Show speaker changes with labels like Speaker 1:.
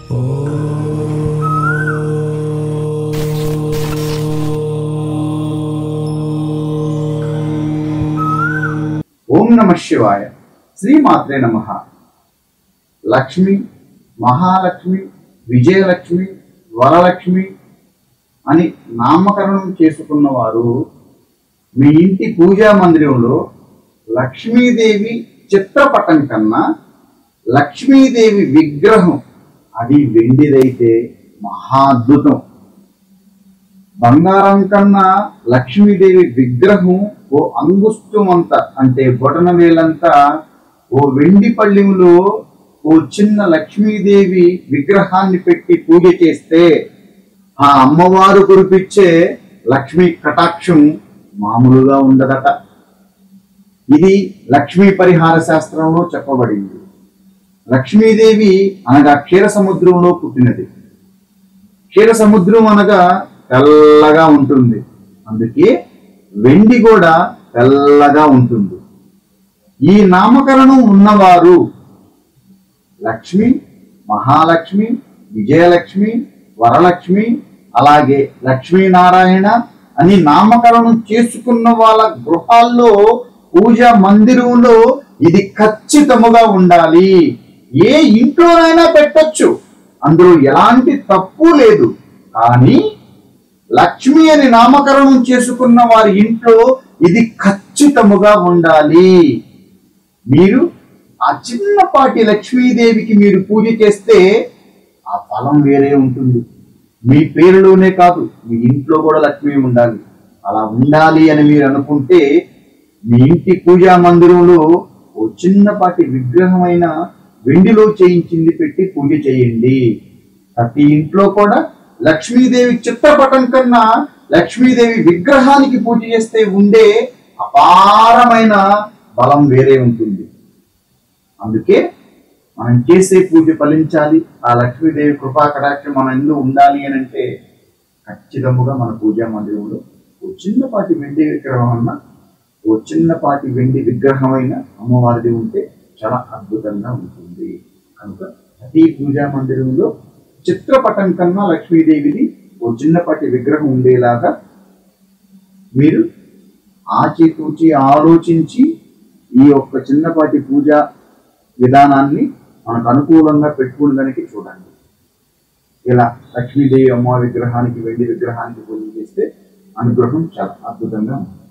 Speaker 1: ఓం నమః శివాయ. శ్రీమాత్రే నమః. లక్ష్మి, మహాలక్ష్మి, విజయలక్ష్మి, వరలక్ష్మి అని నామకరణం చేసుకున్న వారు మీ ఇంటి పూజా మందిరంలో లక్ష్మీదేవి చిత్రపటం కన్నా లక్ష్మీదేవి విగ్రహం అది వెండిదైతే మహాద్భుతం. బంగారం కన్నా లక్ష్మీదేవి విగ్రహం ఓ అంగుష్టమంత అంటే బొటన వేలంతా ఓ వెండి పళ్ళెంలో ఓ చిన్న లక్ష్మీదేవి విగ్రహాన్ని పెట్టి పూజ చేస్తే ఆ అమ్మవారు కురిపించే లక్ష్మీ కటాక్షం మామూలుగా ఉండదట. ఇది లక్ష్మీ పరిహార శాస్త్రంలో చెప్పబడింది. లక్ష్మీదేవి అనగా క్షీర సముద్రంలో పుట్టినది. క్షీర సముద్రం అనగా తెల్లగా ఉంటుంది, అందుకే వెండి కూడా తెల్లగా ఉంటుంది. ఈ నామకరణం ఉన్నవారు లక్ష్మి, మహాలక్ష్మి, విజయలక్ష్మి, వరలక్ష్మి అలాగే లక్ష్మీనారాయణ అని నామకరణం చేసుకున్న వాళ్ళ గృహాల్లో పూజా మందిరంలో ఇది ఖచ్చితముగా ఉండాలి. ఏ ఇంట్లోనైనా పెట్టొచ్చు, అందులో ఎలాంటి తప్పు లేదు. కానీ లక్ష్మి అని నామకరణం చేసుకున్న వారి ఇంట్లో ఇది ఖచ్చితముగా ఉండాలి. మీరు ఆ చిన్నపాటి లక్ష్మీదేవికి మీరు పూజ చేస్తే ఆ ఫలం వేరే ఉంటుంది. మీ పేరులోనే కాదు, మీ ఇంట్లో కూడా లక్ష్మి ఉండాలి. అలా ఉండాలి అని మీరు అనుకుంటే మీ ఇంటి పూజా మందిరంలో ఓ చిన్నపాటి విగ్రహమైన వెండిలో చేయించింది పెట్టి పూజ చేయండి. ప్రతి ఇంట్లో కూడా లక్ష్మీదేవి చిత్రపటం కన్నా లక్ష్మీదేవి విగ్రహానికి పూజ చేస్తే ఉండే అపారమైన బలం వేరే ఉంటుంది. అందుకే మనం చేసే పూజ ఫలించాలి, ఆ లక్ష్మీదేవి కృపా కటాక్షం మన ఇంట్లో ఉండాలి అని అంటే ఖచ్చితంగా మన పూజా మందిరంలో ఓ చిన్నపాటి వెండి విగ్రహం అన్న ఓ చిన్నపాటి వెండి విగ్రహమైన అమ్మవారిది ఉంటే చాలా అద్భుతంగా ఉంటుంది. కనుక ప్రతి పూజా మందిరంలో చిత్రపటం కన్నా లక్ష్మీదేవిది ఓ చిన్నపాటి విగ్రహం ఉండేలాగా మీరు ఆచితూచి ఆలోచించి ఈ యొక్క చిన్నపాటి పూజా విధానాన్ని మనకు అనుకూలంగా పెట్టుకునేదానికి చూడండి. ఇలా లక్ష్మీదేవి అమ్మవారి విగ్రహానికి వెండి విగ్రహానికి పూజ చేస్తే అనుగ్రహం చాలా అద్భుతంగా ఉంటుంది.